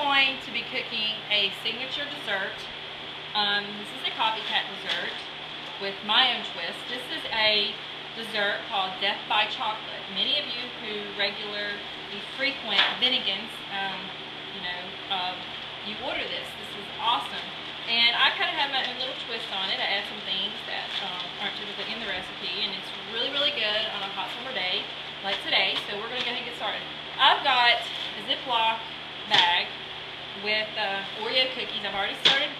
going to be cooking a signature dessert. This is a copycat dessert with my own twist. This is a dessert called Death by Chocolate. Many of you who regularly frequent Bennigan's, you order this. This is awesome. And I kind of have my own little twist on it. I add some things that aren't typically in the recipe, and it's really, really good on a hot summer day like today. So we're going to go ahead and get started. I've got a Ziploc bag with Oreo cookies. I've already started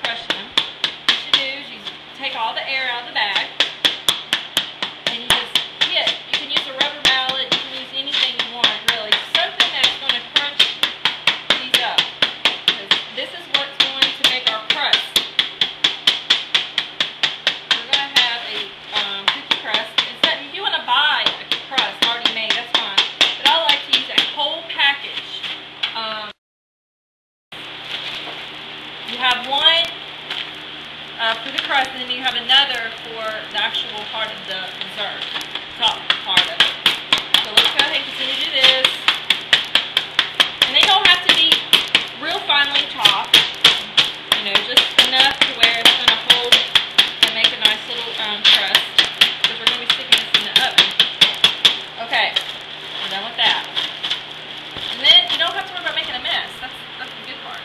crushing them. What you do is you take all the air out of the bag, and you just hit. You can use a rubber mallet. You can use anything you want, really. Something that's going to crunch these up. This is what's going to make our crust. We're going to have a cookie crust. Instead, if you want to buy a crust already made, that's fine. But I like to use a whole package. You have one for the crust, and then you have another for the actual part of the dessert, top part of it. So let's go ahead and continue to do this. And they don't have to be real finely chopped, just enough to where it's going to hold and make a nice little crust, because we're going to be sticking this in the oven. Okay, I'm done with that. And then you don't have to worry about making a mess. That's the good part.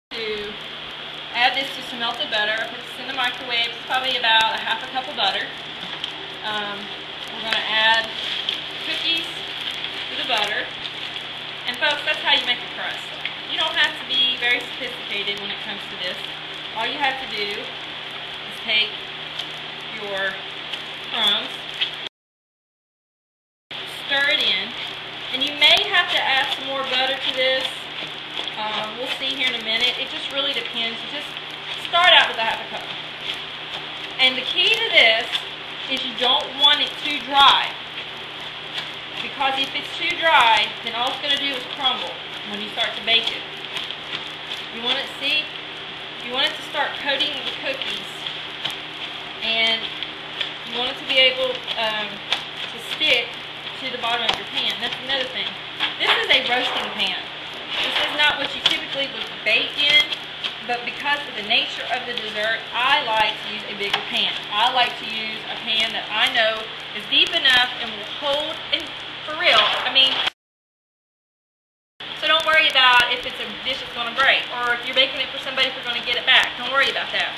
To add this to some melted butter, I put this in the microwave. It's probably about a half a cup of butter. We're going to add cookies to the butter. And folks, that's how you make a crust. You don't have to be very sophisticated when it comes to this. All you have to do is take your crumbs, stir it in, and you may have to add some more butter to this. We'll see here in a minute. It just really depends. You just start out with a half a cup. And the key to this is you don't want it too dry. Because if it's too dry, then all it's going to do is crumble when you start to bake it. You want it to start coating the cookies, and you want it to be able to stick to the bottom of your pan. That's another thing. This is a roasting pan. This is not what you typically would bake in, but because of the nature of the dessert, I like to use a bigger pan. I like to use a pan that I know is deep enough and will hold, and for real, so don't worry about if it's a dish that's going to break, or if you're baking it for somebody if you're going to get it back. Don't worry about that.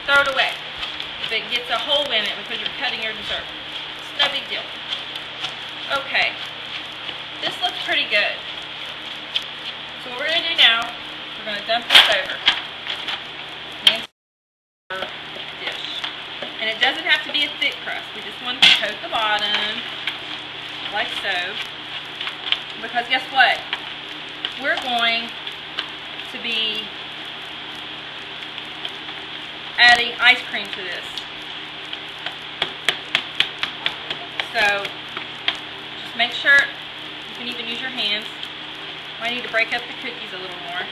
Throw it away if it gets a hole in it because you're cutting your dessert. It's no big deal. Okay, this looks pretty good. So what we're going to do now, we're going to dump this over the dish. And it doesn't have to be a thick crust. We just want to coat the bottom like so. Because guess what? We're going to be adding ice cream to this. So just make sure you can even use your hands. Might need to break up the cookies a little more.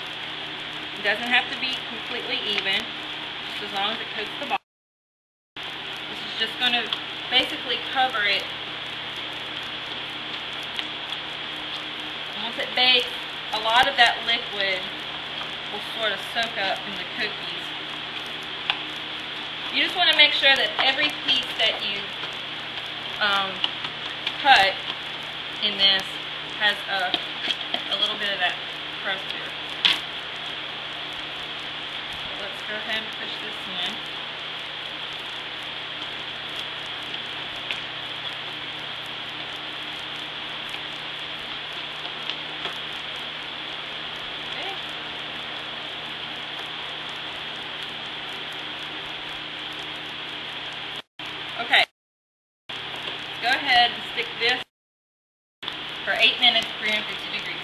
It doesn't have to be completely even, just as long as it coats the bottom. This is just going to basically cover it. Once it bakes, a lot of that liquid will sort of soak up in the cookies. You just want to make sure that every piece that you cut in this has a little bit of that crust to it. So let's go ahead and push this in. Okay. Go ahead and stick this for 8 minutes, 350 degrees.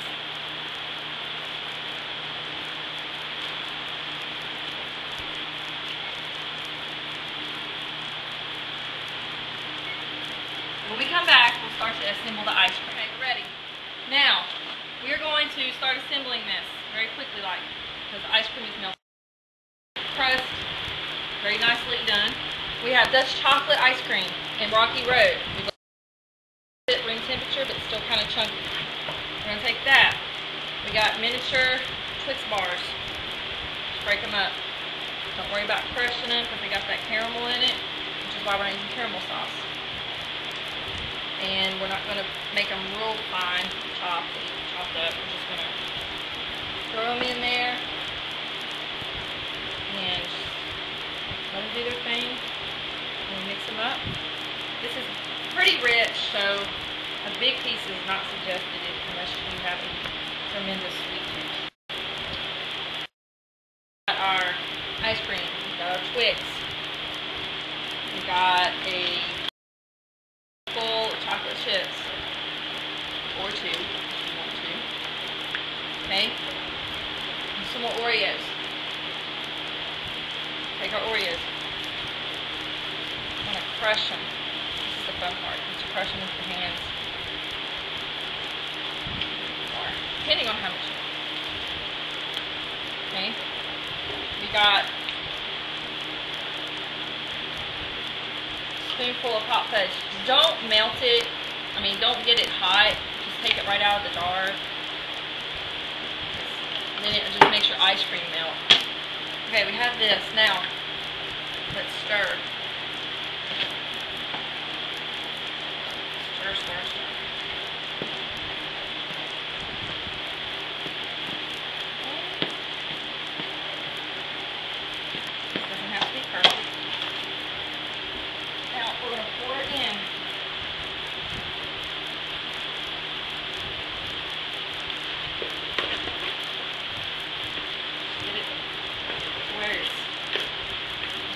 When we come back, we'll start to assemble the ice cream. Okay, ready. Now, we're going to start assembling this very quickly, because the ice cream is melting. Crust, very nicely done. We have Dutch chocolate ice cream in Rocky Road. We love it at room temperature, but still kind of chunky. We're going to take that. We got miniature Twix bars. Just break them up. Don't worry about crushing them because they got that caramel in it, which is why we're not using caramel sauce. And we're not going to make them real fine, chopped up. We're just going to throw them in there and let them do their thing. And mix them up. This is pretty rich, so a big piece is not suggested unless you have a tremendous sweet tooth. We got our ice cream. We got our Twix. We got a full of chocolate chips, or two if you want to. Okay, and some more Oreos. Take our Oreos. I'm gonna crush them. This is the fun part. You crush them with your hands, or depending on how much you want. Okay, we got a spoonful of hot fudge. Don't melt it. I mean, don't get it hot. Just take it right out of the jar. And then it just makes your ice cream melt. Okay, we have this. Now, let's stir. Stir, stir, stir. This doesn't have to be perfect. Now, we're going to pour it in. Get it to where it's...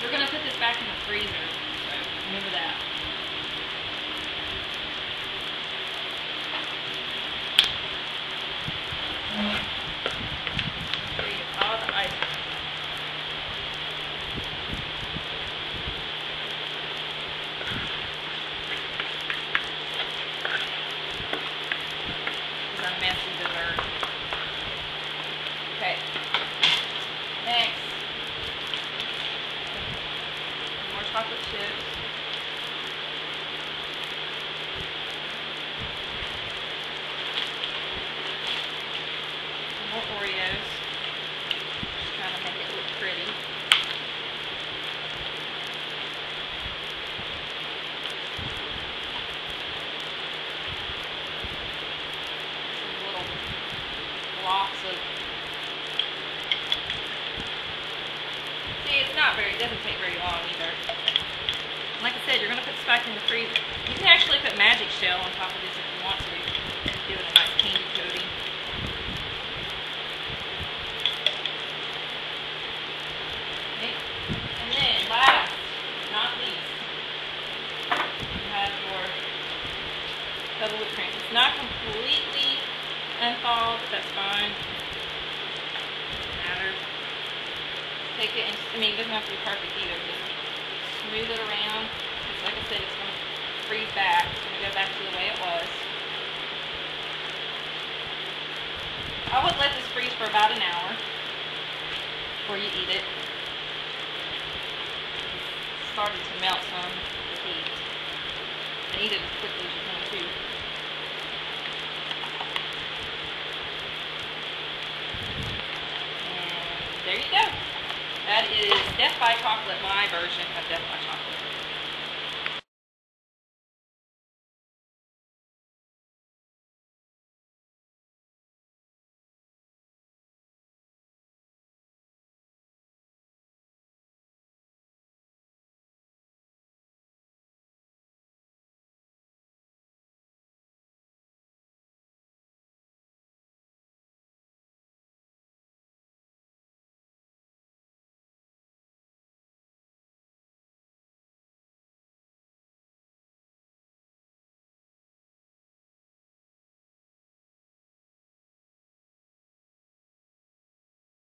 We're going to put this back in the freezer, so remember that. There you go, all the ice cream. It's a messy dessert. Okay. Next. More chocolate chips. More Oreos. Just trying to make it look pretty. Some little blocks of... See, it's not very, it doesn't take very long either. Like I said, you're going to put this back in the freezer. You can actually put magic shell on top of this if you want to. Give it a nice candy coating. Okay. And then, last but not least, you have your double whipped cream. It's not completely unthawed, but that's fine. Doesn't matter. Take it and, I mean, it doesn't have to be perfect either. Just smooth it around. Because like I said, it's going to freeze back. It's going to go back to the way it was. I would let this freeze for about an hour before you eat it. It's starting to melt some with the heat. And eat it as quickly as you can too. And there you go. That is Death by Chocolate, my version of Death by Chocolate.